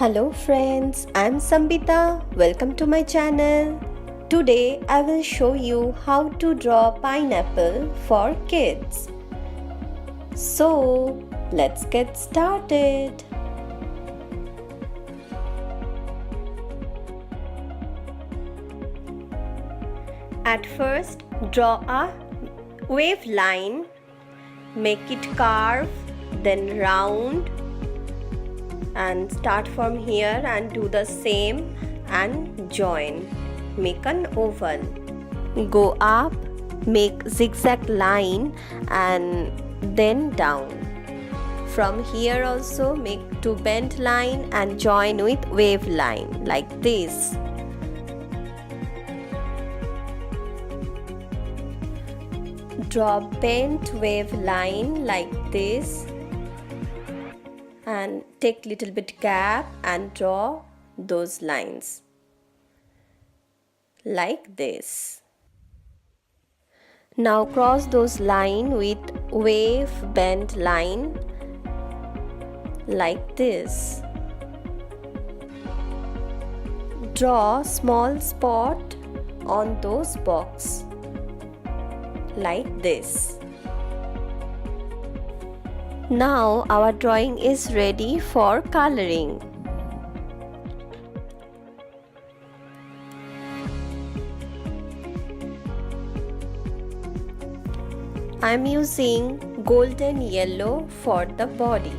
Hello friends, I'm Sambita. Welcome to my channel. Today I will show you how to draw pineapple for kids. So, let's get started. At first, draw a wave line, make it curve, then round, and start from here and do the same and join. Make an oval. Go up, make zigzag line and then down. From here also make two bent line and join with wave line like this. Draw bent wave line like this and take little bit gap and draw those lines like this. Now cross those line with wave bent line like this. Draw small spot on those box like this. Now our drawing is ready for coloring. I am using golden yellow for the body.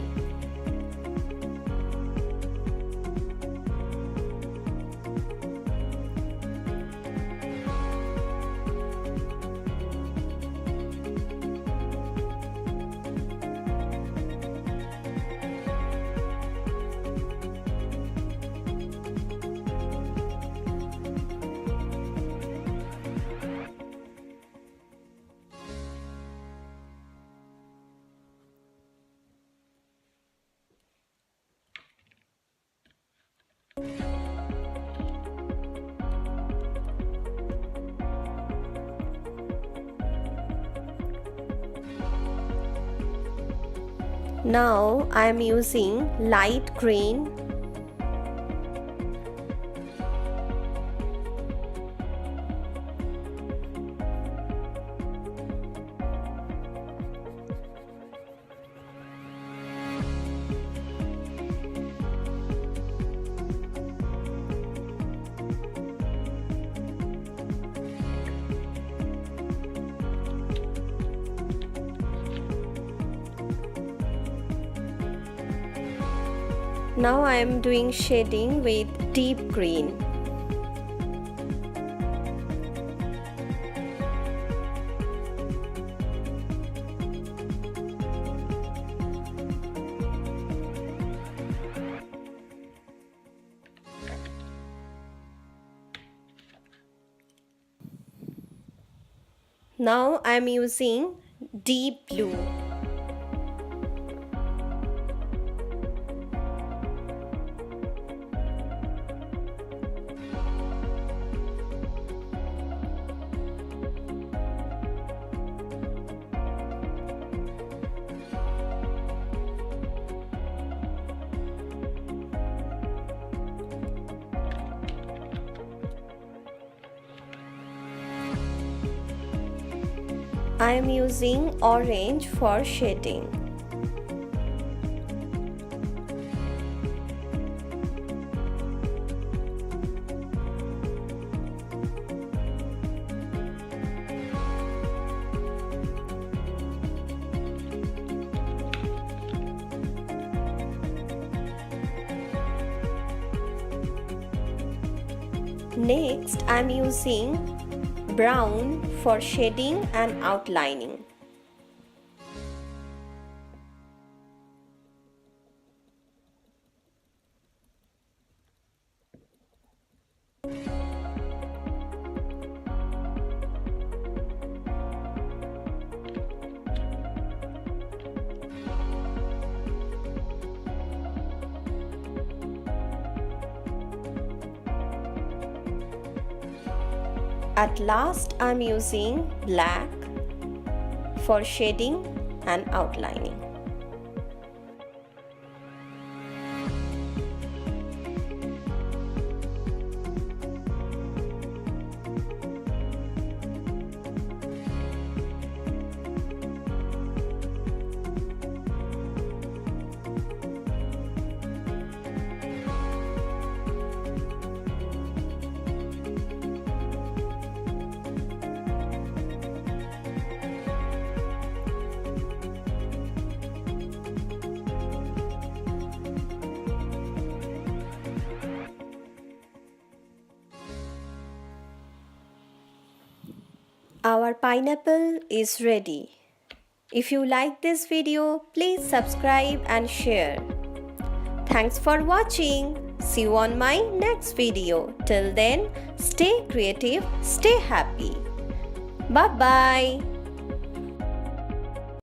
Now I am using light green . Now I am doing shading with deep green. Now I am using deep blue. I am using orange for shading. Next, I am using brown for shading and outlining. At last, I am using black for shading and outlining. Our pineapple is ready. If you like this video, please subscribe and share. Thanks for watching. See you on my next video. Till then, stay creative, stay happy. Bye-bye.